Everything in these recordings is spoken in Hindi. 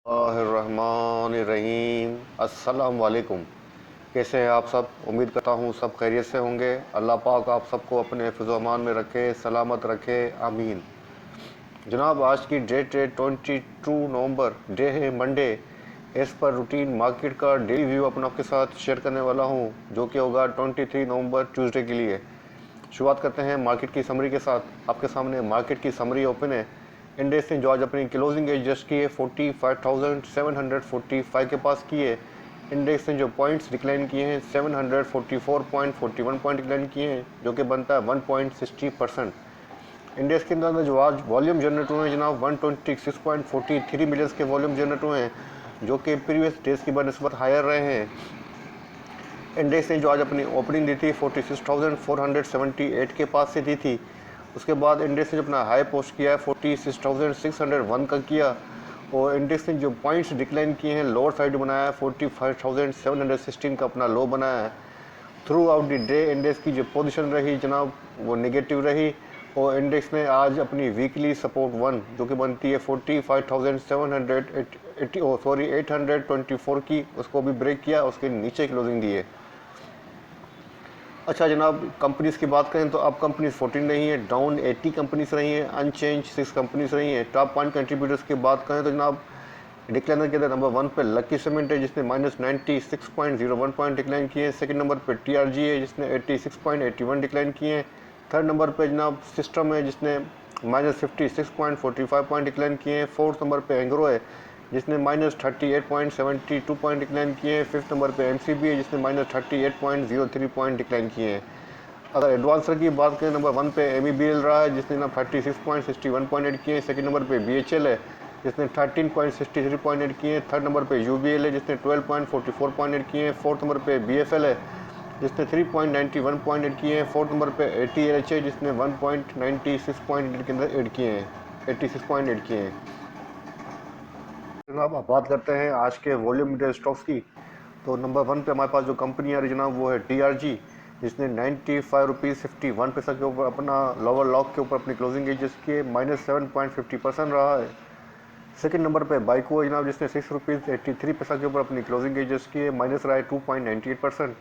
रहीम अस्सलाम वालेकुम। कैसे हैं आप सब? उम्मीद करता हूँ सब खैरियत से होंगे। अल्लाह पाक आप सबको अपने हिफ्ज़-ओ-अमान में रखे, सलामत रखे, आमीन। जनाब, आज की डेट है 22 नवंबर, डे है Monday. As per routine market का डेली व्यू अपना आपके साथ शेयर करने वाला हूँ, जो कि होगा 23 नवंबर ट्यूसडे के लिए। शुरुआत करते हैं मार्केट की समरी के साथ। आपके सामने मार्केट की समरी ओपन है। इंडेक्स ने जो आज अपनी क्लोजिंग एज जस्ट की है 45,745 के पास की है। इंडेक्स ने जो पॉइंट्स डिक्लाइन किए हैं 744.41 पॉइंट डिक्लाइन किए हैं, जो कि बनता है 1.60%। इंडेक्स के अंदर जो आज वॉल्यूम जनरेट हुए हैं जनाब 126.43 मिलियंस के वॉल्यूम जनरेट हुए हैं, जो कि प्रीवियस डेज की बनस्बत हायर रहे हैं। इंडेक्स ने जो आज अपनी ओपनिंग दी थी 46,478 के पास से दी थी। उसके बाद इंडेक्स ने जो अपना हाई पोस्ट किया है 46,601 का किया, और इंडेक्स ने जो पॉइंट्स डिक्लाइन किए हैं लोअर साइड बनाया है 45,716 का अपना लो बनाया है। Through out the day index की जो पोजीशन रही जनाब वो नेगेटिव रही, और इंडेक्स ने आज अपनी वीकली सपोर्ट वन जो कि बनती है 824 की, उसको भी ब्रेक किया, उसके नीचे क्लोजिंग दी है। अच्छा जनाब, कंपनीज़ की बात करें तो अब कंपनीज 14 रही हैं, डाउन 80 कंपनीज रही हैं, अनचेंज 6 कंपनीज रही हैं। टॉप 1 कंट्रीब्यूटर्स की बात करें तो जनाब डिक्लाइनर के अंदर नंबर 1 पे लकी सीमेंट है, जिसने -96.01 पॉइंट डिक्लाइन किए हैं। सेकंड नंबर पे टीआरजी है, जिसने 86.81 डिक्लाइन किए हैं। थर्ड नंबर पे जनाब सिस्टम है, जिसने -56.45 पॉइंट डिक्लाइन किए हैं। फोर्थ नंबर पे एंग्रो है, जिसने -38.72 पॉइंट डिक्लाइन किए हैं। फिफ्थ नंबर पे एमसीबी है, जिसने -38.03 पॉइंट डिक्लाइन किए हैं। अगर एडवांसर की बात करें नंबर 1 पे एमईबीएल रहा है, जिसने ना 36.61 पॉइंट एड किए हैं। सेकंड नंबर पे बीएचएल है, जिसने 13.63 पॉइंट एड किए हैं। थर्ड नंबर पे यूबीएल है, जिसने 12.44 पॉइंट एड किए हैं। फोर्थ नंबर पे बीएफएल है, जिसने 3.91 पॉइंट एड किए हैं। फोर्थ नंबर पे एटीएलएच है, जिसने 1.96 पॉइंट के अंदर एड किए हैं, 86 पॉइंट एड किए हैं। जनाब, आप बात करते हैं आज के वॉल्यूम स्टॉक्स की, तो नंबर 1 पे हमारे पास जो कंपनी आ रही जनाब वो है टीआरजी, जिसने 95 रुपीज़ 51 पैसा के ऊपर अपना लोअर लॉक के ऊपर अपनी क्लोजिंग एजेस किए, -7.50% रहा है। सेकंड नंबर पे बाइको है जनाब, जिसने 6 रुपीज़ 83 पैसा के ऊपर अपनी क्लोजिंग एजेस किए, माइनस रहा है 2.98%।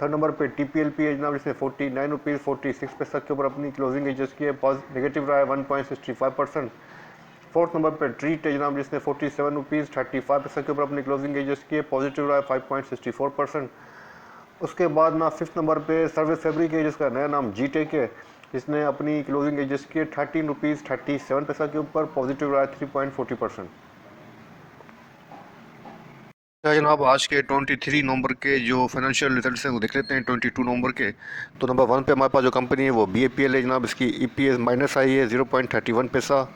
थर्ड नंबर पे टीपीएलपी है जनाब, जिसने 49 रुपीज़ 46 पैसा के ऊपर अपनी क्लोजिंग एजेस किए, नेगेटिव रहा है 1.65%। फोर्थ नंबर पर ट्रीट है जनाब, जिसने 47 रुपीज़ 35 पैसा के ऊपर अपनी क्लोजिंग एजेस किए, पॉजिटिव रहा है 5.64%। उसके बाद ना फिफ्थ नंबर पे सर्विस फैब्रिक है, जिसका नया नाम जी टेक है, जिसने अपनी क्लोजिंग एजेस किए 13 रुपीज़ 37 पैसा के ऊपर, पॉजिटिव रहा है 3.40%। अच्छा जनाब, आज के 23 नवंबर के जो फाइनेंशियल रिजल्ट्स हैं वो देख लेते हैं 22 नवंबर के। तो नंबर 1 पे हमारे पास जो कंपनी है वो बीएपीएल है जनाब, इसकी ईपीएस माइनस आई है 0.31 पैसा।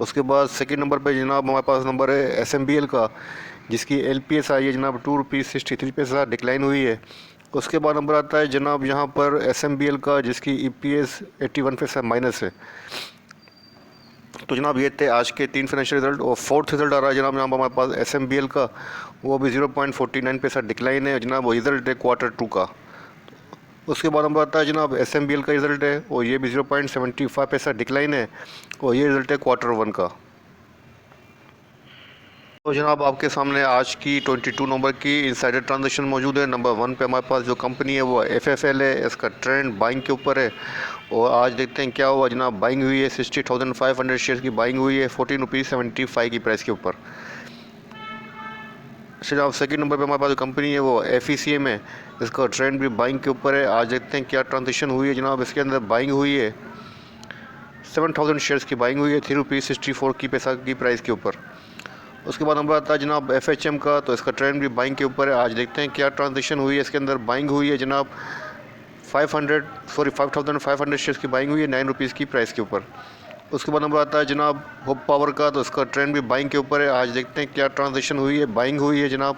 उसके बाद सेकंड नंबर पे जनाब हमारे पास नंबर है एसएमबीएल का, जिसकी एलपीएस आई है जनाब 2 रुपीज़ 63 पैसा डिक्लाइन हुई है। उसके बाद नंबर आता है जनाब यहाँ पर एसएमबीएल का, जिसकी ईपीएस 81 पैसा माइनस है। तो जनाब ये थे आज के 3 फाइनेंशियल रिजल्ट, और फोर्थ रिजल्ट आ रहा है जनाब यहाँ पर हमारे पास एसएमबीएल का, वो भी 0.49 पैसा डिक्लाइन है जनाब, वो रिजल्ट है Q2 का। उसके बाद नंबर आता है जनाब एसएमबीएल का रिजल्ट है, और ये भी 0.75 पैसा डिक्लाइन है, और ये रिजल्ट है Q1 का। तो जनाब आपके सामने आज की 22 नवंबर की इनसाइडर ट्रांजेक्शन मौजूद है। नंबर 1 पे हमारे पास जो कंपनी है वो एफएफएल है, इसका ट्रेंड बाइंग के ऊपर है, और आज देखते हैं क्या हुआ जनाब। बाइंग हुई है 60,500 शेयर की बाइंग हुई है 14 रुपीज़ 75 की प्राइस के ऊपर। जनाब सेकंड नंबर पे हमारे पास जो कंपनी है वो एफईसीएम है, इसका ट्रेंड भी बाइंग के ऊपर है। आज देखते हैं क्या ट्रांजेक्शन हुई है जनाब। इसके अंदर बाइंग हुई है 7,000 शेयर्स की बाइंग हुई है 3 रुपीज़ 64 की पैसा की प्राइस के ऊपर। उसके बाद नंबर आता है जनाब एफएचएम का, तो इसका ट्रेंड भी बाइंग के ऊपर है। आज देखते हैं क्या ट्रांजेक्शन हुई है। इसके अंदर बाइंग हुई है जनाब 5,500 शेयर्स की बाइंग हुई है 9 रुपीज़ की प्राइस के ऊपर। उसके बाद नंबर आता है जनाब होप पावर का, तो इसका ट्रेंड भी बाइंग के ऊपर है। आज देखते हैं क्या ट्रांजेक्शन हुई है। बाइंग हुई है जनाब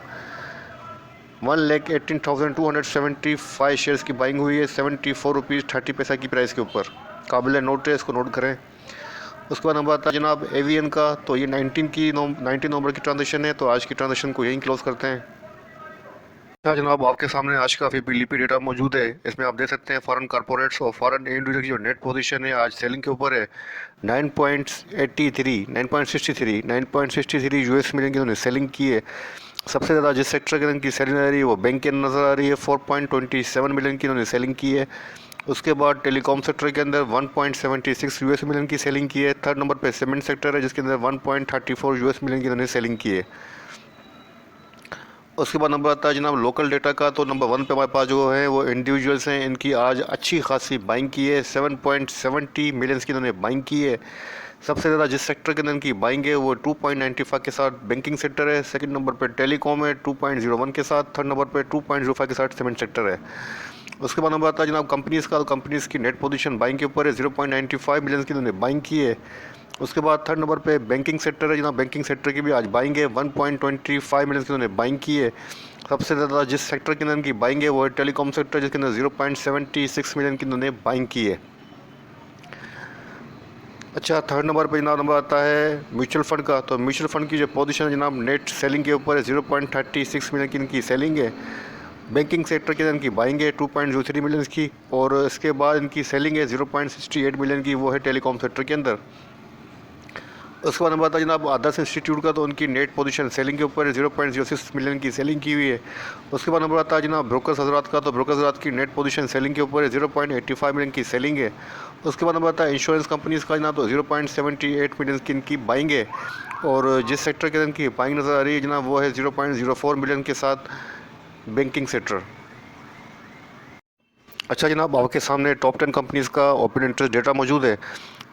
1,18,275 शेयर्स की बाइंग हुई है 74 रुपीज़ 30 पैसा की प्राइस के ऊपर। काबिल नोट है, इसको नोट करें। उसके बाद नंबर आता है जनाब एवीएन का, तो ये 19 नवंबर की ट्रांजेक्शन है, तो आज की ट्रांजेक्शन को यहीं क्लोज करते हैं। अच्छा जनाब, आपके सामने आज का पीलीपी डेटा मौजूद है। इसमें आप देख सकते हैं फॉरेन कॉर्पोरेट्स और फॉरेन इंडिविजुअल की जो नेट पोजीशन है आज सेलिंग के ऊपर है। 9.83 9.63 9.63 यूएस मिलियन की उन्होंने सेलिंग की है। सबसे ज़्यादा जिस सेक्टर के अंदर की सेलिंग आ रही है वो बैंक के अंदर नज़र आ रही है। 4.27 मिलियन की उन्होंने सेलिंग की है। उसके बाद टेलीकॉम सेक्टर के अंदर 1.76 यूएस मिलियन की सेलिंग की है। थर्ड नंबर पे सीमेंट सेक्टर है जिसके अंदर 1.34 यूएस मिलियन की उन्होंने सेलिंग की है। उसके बाद नंबर आता है जनाब लोकल डेटा का। तो नंबर 1 पे हमारे पास जो है वो इंडिविजुअल्स हैं, इनकी आज अच्छी खासी बाइंग की है। 7.70 मिलियंस की इन्होंने बाइंग की है। सबसे ज़्यादा जिस सेक्टर के अंदर इनकी बाइंग है वो 2.95 के साथ बैंकिंग सेक्टर है। सेकंड नंबर पे टेलीकॉम है 2.01 के साथ। थर्ड नंबर पे 2.05 के साथ सीमेंट सेक्टर है। उसके बाद नंबर आता है जनाब कंपनीज़ का। तो कंपनीज़ की नेट पोजीशन बाइंग के ऊपर है। 0.95 मिलियंस की इन्होंने बाइंग की है। उसके बाद थर्ड नंबर पे बैंकिंग सेक्टर है जनाब। बैंकिंग सेक्टर की भी आज बाइंग है। 1.25 मिलियन की उन्होंने बाइंग की है। सबसे ज़्यादा जिस सेक्टर के अंदर की बाइंग है वो है टेलीकॉम सेक्टर जिसके अंदर 0.76 मिलियन की उन्होंने बाइंग की है। अच्छा, थर्ड नंबर पे जनाब नंबर आता है म्यूचुअल फंड का। तो म्यूचुअल फंड की जो पोजीशन है जनाब नेट सेलिंग के ऊपर है। 0.36 मिलियन की इनकी सेलिंग है। बैंकिंग सेक्टर के अंदर इनकी बाइंग है 2.03 मिलियन की। और इसके बाद इनकी सेलिंग है 0.68 मिलियन की, वो है टेलीकॉम सेक्टर के अंदर। उसके बाद नंबर आता है जनाब आदर्श इंस्टीट्यूट का। तो उनकी नेट पोजीशन सेलिंग के ऊपर 0.06 मिलियन की सेलिंग की हुई है। उसके बाद नंबर आता है जनाब ब्रोकर्स हजरात का। तो ब्रोकर्स हजरात की नेट पोजीशन सेलिंग के ऊपर 0.85 मिलियन की सेलिंग है। उसके बाद नंबर आता है इंश्योरेंस कंपनीज़ का जनाब। तो 0.78 मिलियन की इनकी बाइंग है। और जिस सेक्टर के अंदर इनकी बाइंग नज़र आ रही है जनाब वो है 0.04 मिलियन के साथ बैंकिंग सेक्टर। अच्छा जनाब, आपके सामने टॉप 10 कंपनीज़ का ओपन इंटरेस्ट डेटा मौजूद है।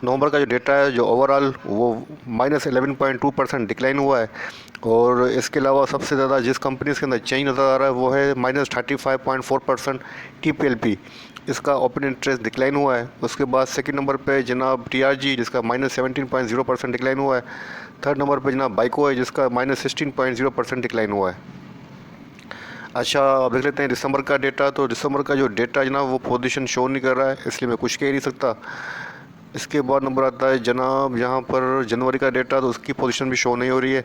नवंबर का जो डेटा है जो ओवरऑल वो -11.2% डिक्लाइन हुआ है। और इसके अलावा सबसे ज़्यादा जिस कंपनीज़ के अंदर चेंज नज़र आ रहा है वो है -35.4% TPLP, इसका ओपन इंटरेस्ट डिक्लाइन हुआ है। उसके बाद सेकंड नंबर पे जनाब TRG जिसका -17.0% डिक्लाइन हुआ है। थर्ड नंबर पे जनाब बाइको है जिसका -16.0% डिक्लाइन हुआ है। अच्छा, अब देख लेते हैं दिसंबर का डेटा। तो दिसंबर का जो डेटा जनाब वो पोजीशन शो नहीं कर रहा है, इसलिए मैं कुछ कह नहीं सकता। इसके बाद नंबर आता है जनाब यहाँ पर जनवरी का डेटा। तो उसकी पोजीशन भी शो नहीं हो रही है।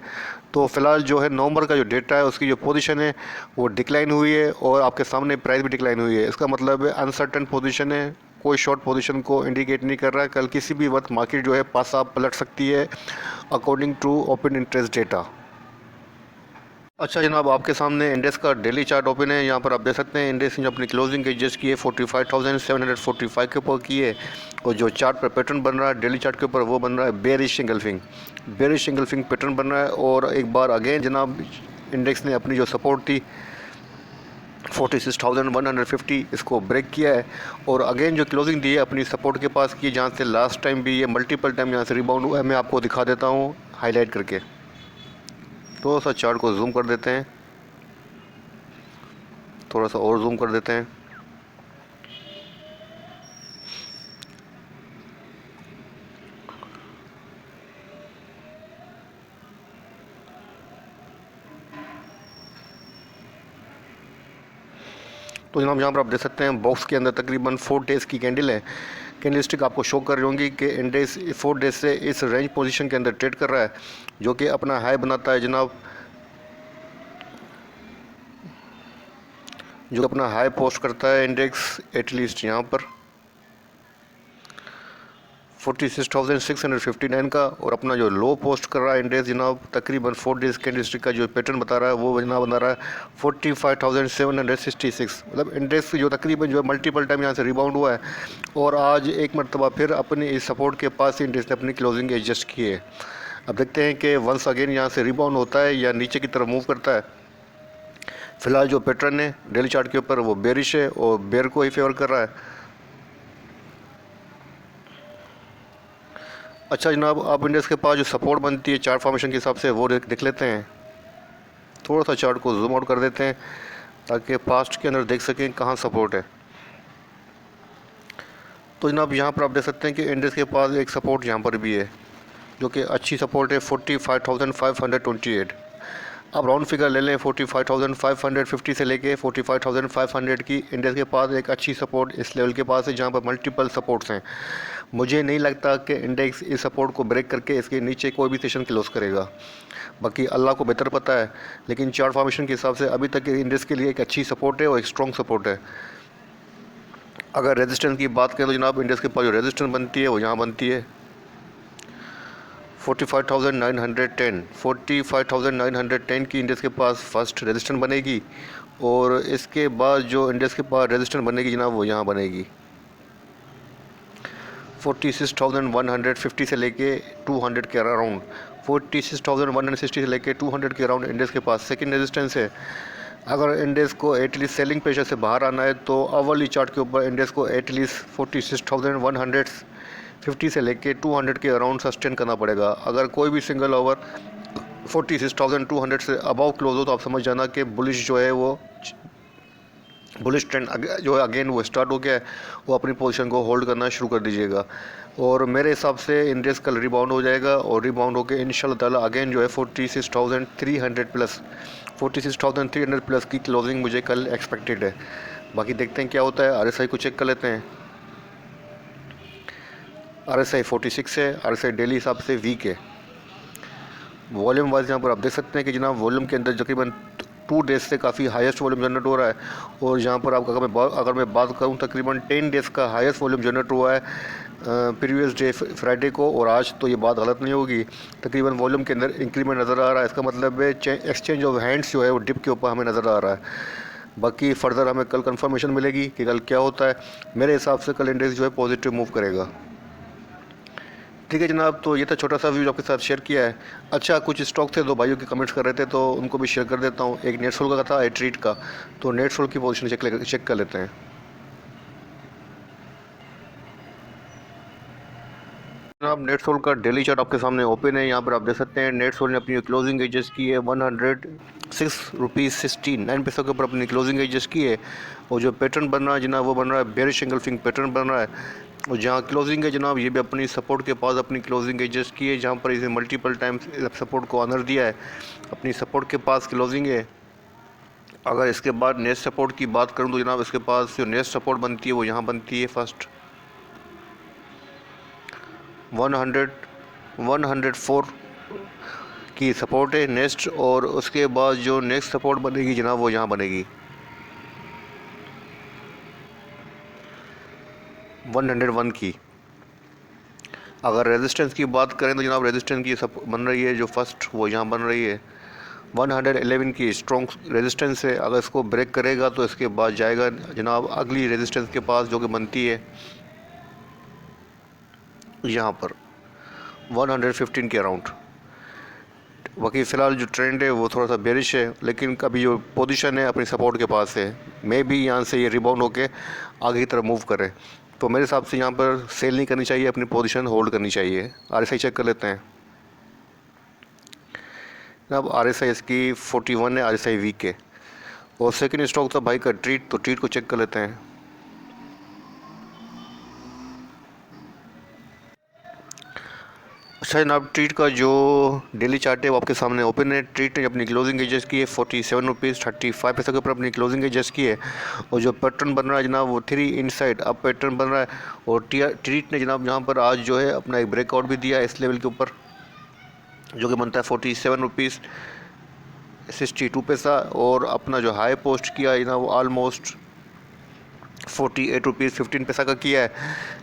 तो फ़िलहाल जो है नवंबर का जो डेटा है उसकी जो पोजीशन है वो डिक्लाइन हुई है और आपके सामने प्राइस भी डिक्लाइन हुई है। इसका मतलब है अनसर्टन पोजीशन है, कोई शॉर्ट पोजीशन को इंडिकेट नहीं कर रहा है। कल किसी भी वक्त मार्केट जो है पासा पलट सकती है according to open interest data. अच्छा जनाब, आपके सामने इंडेक्स का डेली चार्ट ओपन है। यहाँ पर आप देख सकते हैं इंडेक्स ने जो अपनी क्लोजिंग एडजस्ट की है 45,745 के ऊपर की है। और जो चार्ट पर पैटर्न बन रहा है डेली चार्ट के ऊपर वो बन रहा है बेरिश इंगल्फिंग पैटर्न बन रहा है। और एक बार अगेन जनाब इंडेक्स ने अपनी जो सपोर्ट थी 46,150 इसको ब्रेक किया है। और अगेन जो क्लोजिंग दी है अपनी सपोर्ट के पास की, जहाँ से लास्ट टाइम भी ये मल्टीपल टाइम यहाँ से रिबाउंड हुआ है। मैं आपको दिखा देता हूँ हाईलाइट करके। थोड़ा सा चार्ट को जूम कर देते हैं, थोड़ा सा और जूम कर देते हैं। तो जनाब यहाँ पर आप देख सकते हैं बॉक्स के अंदर तकरीबन 4 डेज़ की कैंडल है। कैंडल स्टिक आपको शो कर रही होंगी कि इंडेक्स 4 डेज से इस रेंज पोजीशन के अंदर ट्रेड कर रहा है, जो कि अपना हाई बनाता है जनाब, जो अपना हाई पोस्ट करता है इंडेक्स एटलीस्ट यहाँ पर 46,659 का। और अपना जो लो पोस्ट कर रहा है इंडेक्स जनाब तकरीबन 4 डेज कैंडल स्टिक का जो पैटर्न बता रहा है वो जनाब बना रहा है 45,766। मतलब इंडेक्स जो तकरीबन जो है मल्टीपल टाइम यहाँ से रिबाउंड हुआ है। और आज एक मरतबा फिर अपनी इस सपोर्ट के पास ही इंडेक्स ने अपनी क्लोजिंग एडजस्ट की है। अब देखते हैं कि वंस अगेन यहाँ से रिबाउंड होता है या नीचे की तरफ मूव करता है। फ़िलहाल जो पैटर्न है डेली चार्ट के ऊपर वो बेरिश है और बेयर को ही फेवर कर रहा है। अच्छा जनाब, आप इंडेक्स के पास जो सपोर्ट बनती है चार्ट फॉर्मेशन के हिसाब से वो देख लेते हैं। थोड़ा सा चार्ट को जूम आउट कर देते हैं ताकि पास्ट के अंदर देख सकें कहाँ सपोर्ट है। तो जनाब यहाँ पर आप देख सकते हैं कि इंडेक्स के पास एक सपोर्ट यहाँ पर भी है जो कि अच्छी सपोर्ट है 45,528। अब राउंड फिगर ले लें 45,550 से लेके 45,500 की इंडेक्स के पास एक अच्छी सपोर्ट इस लेवल के पास है जहां पर मल्टीपल सपोर्ट्स हैं। मुझे नहीं लगता कि इंडेक्स इस सपोर्ट को ब्रेक करके इसके नीचे कोई भी सेशन क्लोज करेगा, बाकी अल्लाह को बेहतर पता है। लेकिन चार्ट फॉर्मेशन के हिसाब से अभी तक इंडेक्स के लिए एक अच्छी सपोर्ट है और एक स्ट्रॉन्ग सपोर्ट है। अगर रेजिस्टेंस की बात करें तो जनाब इंडेक्स के पास जो रेजिस्टेंस बनती है वो यहाँ बनती है 45,910 की इंडेक्स के पास फर्स्ट रेजिस्टेंस बनेगी, और इसके बाद जो इंडेक्स के पास रेजिस्टेंस बनेगी जनाब वो यहाँ बनेगी 46,150 से लेके 200 के अराउंड। 46,160 से लेके 200 के अराउंड इंडेक्स के पास सेकंड रेजिस्टेंस है। अगर इंडेक्स को एटलीस्ट सेलिंग प्रेशर से बाहर आना है तो अवली चार्ट के ऊपर इंडेक्स को एटलीस्ट 46,150 से लेके 200 के अराउंड सस्टेन करना पड़ेगा। अगर कोई भी सिंगल ओवर 46,200 से अबव क्लोज हो तो आप समझ जाना कि बुलिश जो है वो बुलिश ट्रेंड जो है अगेन वो स्टार्ट हो गया है, वो अपनी पोजीशन को होल्ड करना शुरू कर दीजिएगा। और मेरे हिसाब से इंडेक्स कल रिबाउंड हो जाएगा और रिबाउंड होकर इंशाल्लाह ताला अगेन जो है 46,300 प्लस की क्लोजिंग मुझे कल एक्सपेक्टेड है। बाकी देखते हैं क्या होता है। RSI को चेक कर लेते हैं। RSI 46 है। RSI डेली हिसाब से वीक है। वॉल्यूम वाइज यहाँ पर आप देख सकते हैं कि जनाब वॉल्यूम के अंदर तकरीबन 2 डेज से काफ़ी हाईएस्ट वॉल्यूम जनरेट हो रहा है, और यहाँ पर आप अगर मैं बात करूँ तकरीबन 10 डेज़ का हाईएस्ट वॉल्यूम जनरेट हुआ है प्रीवियस डे फ्राइडे को, और आज तो ये बात गलत नहीं होगी। तकरीबन वॉल्यूम के अंदर इंक्रीमेंट नज़र आ रहा है। इसका मतलब है एक्सचेंज ऑफ हैंड्स जो है वो डिप के ऊपर हमें नज़र आ रहा है। बाकी फर्दर हमें कल कंफर्मेशन मिलेगी कि कल क्या होता है। मेरे हिसाब से कल इंडेक्स जो है पॉजिटिव मूव करेगा। ठीक है जनाब, तो ये था छोटा सा व्यू आपके साथ शेयर किया है। अच्छा, कुछ स्टॉक थे, 2 भाइयों के कमेंट्स कर रहे थे तो उनको भी शेयर कर देता हूँ। एक नेटसोल का था, एक ट्रीट का। तो नेटसोल की पोजीशन चेक कर लेते हैं। जनाब नेटसोल का डेली चार्ट आपके सामने ओपन है। यहाँ पर आप देख सकते हैं नेटसोल ने अपनी क्लोजिंग एडजस्ट की है 106.69 के ऊपर अपनी क्लोजिंग एडजस्ट की है। और जो पैटर्न बन रहा है जनाब वो बन रहा है बेयरिश एंगल्फिंग पैटर्न बन रहा है। और जहाँ क्लोजिंग है जनाब ये भी अपनी सपोर्ट के पास अपनी क्लोजिंग एडजस्ट की है, जहाँ पर इसे मल्टीपल टाइम्स सपोर्ट को ऑनर दिया है। अपनी सपोर्ट के पास क्लोजिंग है। अगर इसके बाद नेक्स्ट सपोर्ट की बात करूँ तो जनाब इसके पास जो नेक्स्ट सपोर्ट बनती है वो यहाँ बनती है फर्स्ट 104 की सपोर्ट है नेक्स्ट, और उसके बाद जो नेक्स्ट सपोर्ट बनेगी जनाब वो यहाँ बनेगी 101 की। अगर रेजिस्टेंस की बात करें तो जनाब रेजिस्टेंस की सब बन रही है जो फर्स्ट वो यहाँ बन रही है 111 की स्ट्रॉन्ग रेजिस्टेंस है। अगर इसको ब्रेक करेगा तो इसके बाद जाएगा जनाब अगली रेजिस्टेंस के पास जो कि बनती है यहाँ पर 115 के अराउंड। बाकी फ़िलहाल जो ट्रेंड है वो थोड़ा सा बेरिश है, लेकिन अभी जो पोजीशन है अपनी सपोर्ट के पास है। मे भी यहाँ से ये रिबाउंड होके आगे की तरफ मूव करे, तो मेरे हिसाब से यहाँ पर सेल नहीं करनी चाहिए, अपनी पोजीशन होल्ड करनी चाहिए। RSI चेक कर लेते हैं। अब RSI इसकी 41 है, RSI वीक है। और सेकंड स्टॉक था भाई का ट्रीट, तो ट्रीट को चेक कर लेते हैं। अच्छा जनाब, ट्रीट का जो डेली चार्ट है वो आपके सामने ओपन है। ट्रीट ने अपनी क्लोजिंग एडजस्ट की है 47.35 के ऊपर अपनी क्लोजिंग एडजस्ट की है। और जो पैटर्न बन रहा है जनाब वो 3 इनसाइड अप पैटर्न बन रहा है। और ट्रीट ने जनाब यहाँ पर आज जो है अपना एक ब्रेकआउट भी दिया है इस लेवल के ऊपर, जो कि बनता है 47.62 पैसा। और अपना जो हाई पोस्ट किया है जनाब वो ऑलमोस्ट 48.15 का किया है,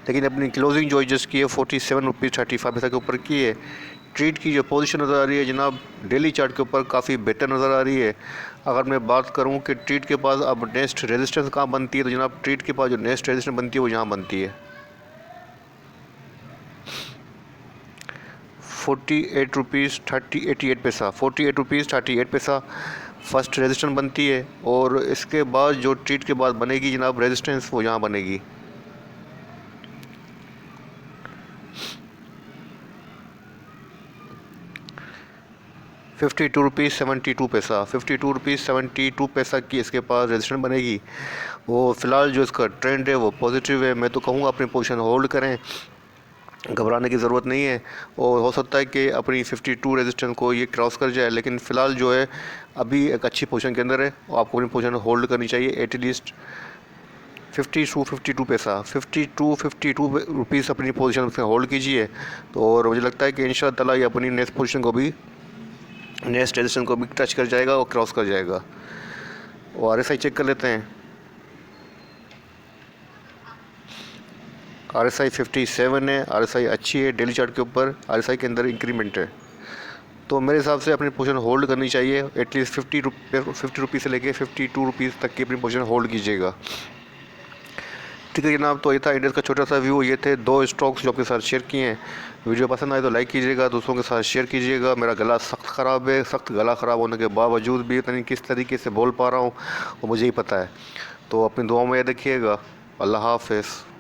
लेकिन अपनी क्लोजिंग जो एडजस्ट की है 47.35 के ऊपर की है। ट्रीट की जो पोजीशन नज़र आ रही है जनाब डेली चार्ट के ऊपर काफ़ी बेटर नज़र आ रही है। अगर मैं बात करूं कि ट्रीट के पास अब नेक्स्ट रेजिस्टेंस कहाँ बनती है, तो जनाब ट्रीट के पास जो नेक्स्ट रेजिस्टेंस बनती है वो यहाँ बनती है 48.38 फर्स्ट रेजिस्टेंस बनती है। और इसके बाद जो ट्रीट के बाद बनेगी जनाब रेजिस्टेंस वो यहाँ बनेगी 52.72 की इसके पास रेजिस्टेंस बनेगी। वो फ़िलहाल जो इसका ट्रेंड है वो पॉजिटिव है। मैं तो कहूँगा अपनी पोजीशन होल्ड करें। घबराने की ज़रूरत नहीं है। और हो सकता है कि अपनी 52 रेजिस्टेंस को ये क्रॉस कर जाए, लेकिन फ़िलहाल जो है अभी एक अच्छी पोजीशन के अंदर है और आपको अपनी पोजीशन होल्ड करनी चाहिए एटलीस्ट 52 पैसा 52 रुपीज़ अपनी पोजीशन से होल्ड कीजिए। तो और मुझे लगता है कि इंशाअल्लाह ताला ये अपनी नेक्स्ट पोजीशन को भी, नेक्स्ट रेजिस्टेंस को भी टच कर जाएगा और क्रॉस कर जाएगा। और RSI चेक कर लेते हैं। RSI 57 है, RSI अच्छी है। डेली चार्ट के ऊपर RSI के अंदर इंक्रीमेंट है, तो मेरे हिसाब से अपनी पोजीशन होल्ड करनी चाहिए। एटलीस्ट 50 रुपीज़ से लेके 52 रुपीज़ तक की अपनी पोजीशन होल्ड कीजिएगा। ठीक है जनाब, तो ये था इंडेक्स का छोटा सा व्यू। ये थे 2 स्टॉक्स जो आपके साथ शेयर किए हैं। वीडियो पसंद आए तो लाइक कीजिएगा, दूसरों के साथ शेयर कीजिएगा। मेरा गला सख्त ख़राब है, सख्त गला ख़राब होने के बावजूद भी पता नहीं किस तरीके से बोल पा रहा हूँ वो मुझे ही पता है। तो अपनी दुआओं में याद रखिएगा। अल्लाह हाफ़िज़।